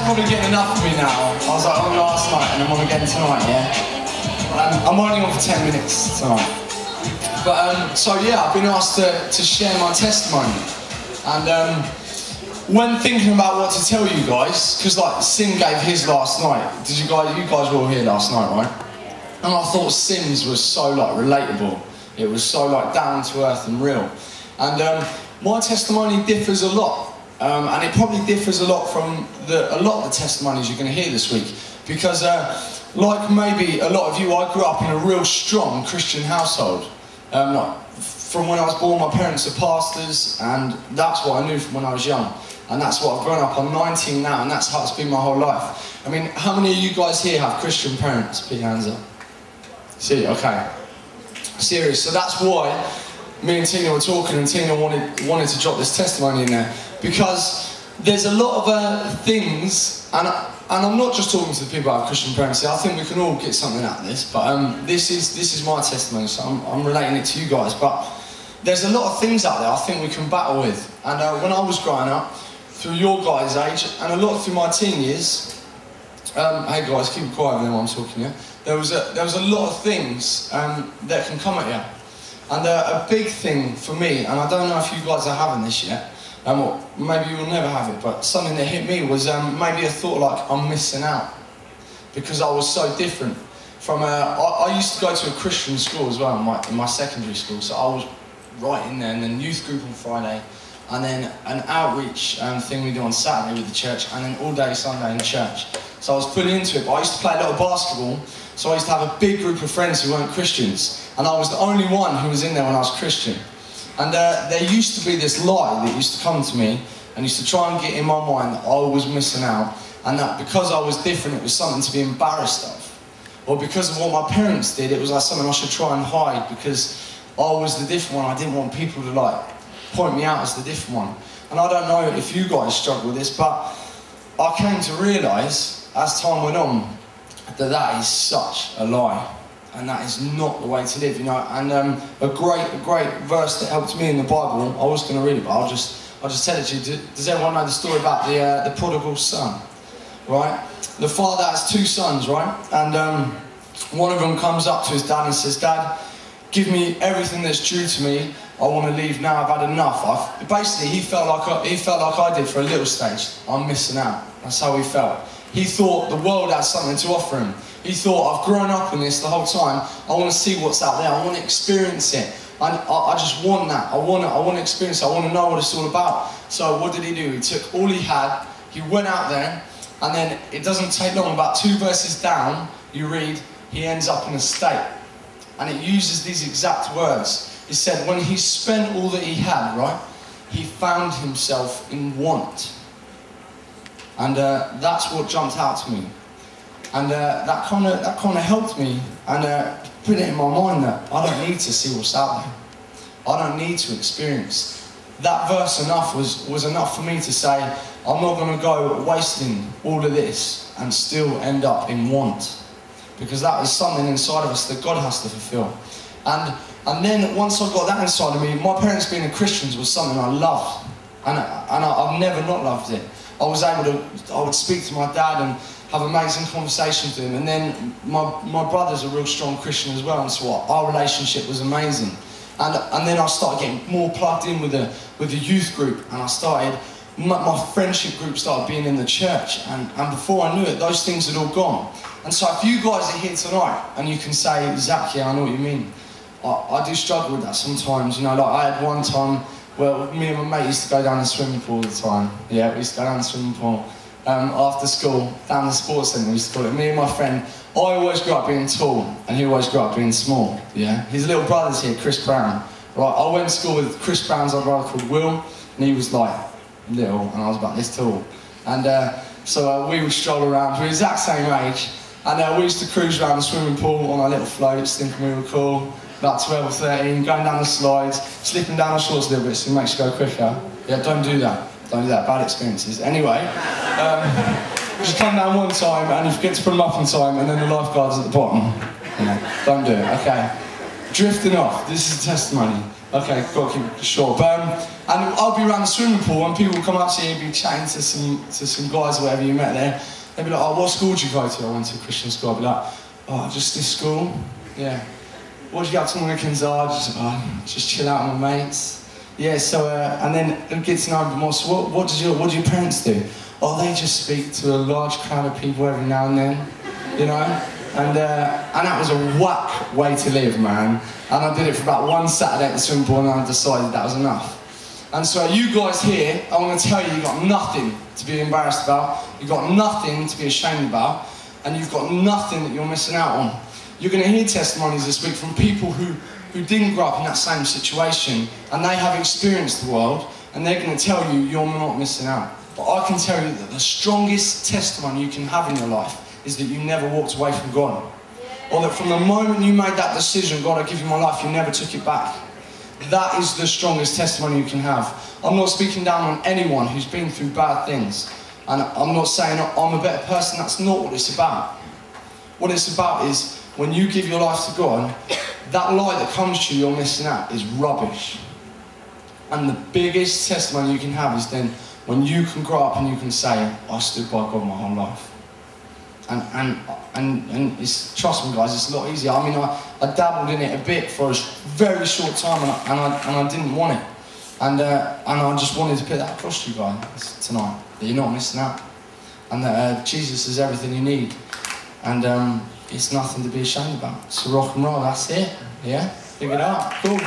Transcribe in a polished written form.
probably getting enough of me now. I was like on last night and I'm on again tonight, yeah? I'm only on for 10 minutes tonight. But, so yeah, I've been asked to share my testimony. And when thinking about what to tell you guys, because like Sim gave his last night. You guys were all here last night, right? And I thought Sim's was so like relatable. It was so like down to earth and real. And my testimony differs a lot. And it probably differs a lot from a lot of the testimonies you're going to hear this week. Because like maybe a lot of you, I grew up in a real strong Christian household. From when I was born, my parents are pastors, and that's what I knew from when I was young. And that's what I've grown up. I'm 19 now, and that's how it's been my whole life. I mean, how many of you guys here have Christian parents? Put your hands up. See, okay. Serious. So that's why me and Tina were talking, and Tina wanted to drop this testimony in there. Because there's a lot of things, and I'm not just talking to the people who have Christian parents here. I think we can all get something out of this. But this is my testimony, so I'm relating it to you guys. But there's a lot of things out there I think we can battle with. And when I was growing up, through your guys' age, and a lot through my teen years, hey guys, keep quiet when I'm talking here. There was a lot of things that can come at you. And a big thing for me, and I don't know if you guys are having this yet, maybe you will never have it, but something that hit me was maybe a thought like, I'm missing out. Because I was so different. I used to go to a Christian school as well in my secondary school, so I was right in there, and then youth group on Friday, and then an outreach thing we do on Saturday with the church, and then all day Sunday in church. So I was fully into it, but I used to play a lot of basketball, so I used to have a big group of friends who weren't Christians, and I was the only one who was in there when I was Christian. And there used to be this lie that used to come to me, and used to try and get in my mind that I was missing out, and that because I was different, it was something to be embarrassed of. Or because of what my parents did, it was like something I should try and hide, because I was the different one. I didn't want people to like point me out as the different one. And I don't know if you guys struggle with this, but I came to realise as time went on that is such a lie, and that is not the way to live, you know. And a great verse that helped me in the Bible, I was going to read it, but I'll just tell it to you. Does everyone know the story about the prodigal son? Right? The father has two sons, right? And one of them comes up to his dad and says, "Dad, give me everything that's due to me. I want to leave now. I've had enough." Basically, he felt like I did for a little stage. I'm missing out. That's how he felt. He thought the world had something to offer him. He thought, I've grown up in this the whole time. I want to see what's out there. I want to experience it. I just want that. I want to experience it. I want to know what it's all about. So what did he do? He took all he had. He went out there, and then it doesn't take long. About 2 verses down, you read, he ends up in a state. And it uses these exact words. It said, when he spent all that he had, right, he found himself in want. And that's what jumped out to me. And that kind of helped me, and put it in my mind that I don't need to see what's out there. I don't need to experience. That verse was enough for me to say, I'm not going to go wasting all of this and still end up in want. Because that is something inside of us that God has to fulfill. And then once I got that inside of me, my parents being Christians was something I loved. And I've never not loved it. I would speak to my dad and have amazing conversations with him. And then my brother's a real strong Christian as well, and so our relationship was amazing. And then I started getting more plugged in with the youth group, and my friendship group started being in the church, and before I knew it, those things had all gone. And so if you guys are here tonight and you can say, "Zach, yeah, I know what you mean," I do struggle with that sometimes. You know, like I had one time where me and my mate used to go down the swimming pool all the time. Yeah, we used to go down the swimming pool after school, down the sports centre, we used to call it. Me and my friend, I always grew up being tall, and he always grew up being small. Yeah, his little brother's here, Chris Brown. Right, I went to school with Chris Brown's older brother called Will, and he was like little, and I was about this tall. And so we would stroll around. We were the exact same age, and we used to cruise around the swimming pool on our little floats, thinking we were cool. About 12 or 13, going down the slides, slipping down the shorts a little bit so it makes you go quicker. Yeah, don't do that. Don't do that. Bad experiences. Anyway, just come down one time and you forget to put them up on time, and then the lifeguard's at the bottom. You know, don't do it. Okay. drifting off. This is a testimony. Okay, got to keep it short. But, and I'll be around the swimming pool and people will come up to you and be chatting to some guys or whatever you met there. They'll be like, oh, what school did you go to? I went to a Christian school. I'll be like, oh, just this school? Yeah. What did you get up to on the weekends? Just chill out with my mates. Yeah, so, and then get to know a bit more. So what do your parents do? Oh, they just speak to a large crowd of people every now and then, you know? And that was a whack way to live, man. And I did it for about one Saturday at the swimming pool and I decided that was enough. And so you guys here, I want to tell you, you've got nothing to be embarrassed about, you've got nothing to be ashamed about, and you've got nothing that you're missing out on. You're going to hear testimonies this week from people who didn't grow up in that same situation, and they have experienced the world, and they're going to tell you you're not missing out. But I can tell you that the strongest testimony you can have in your life is that you never walked away from God. Or that from the moment you made that decision, God, I give you my life, you never took it back. That is the strongest testimony you can have. I'm not speaking down on anyone who's been through bad things. And I'm not saying I'm a better person, that's not what it's about. What it's about is when you give your life to God, that light that comes to you, you're missing out, is rubbish. And the biggest testimony you can have is then when you can grow up and you can say, I stood by God my whole life. And it's, trust me guys, it's a lot easier. I mean, I dabbled in it a bit for a very short time and I didn't want it. And I just wanted to put that across to you guys tonight, that you're not missing out. And that Jesus is everything you need. And it's nothing to be ashamed about. So rock and roll, that's it. Yeah? Pick it up. Cool.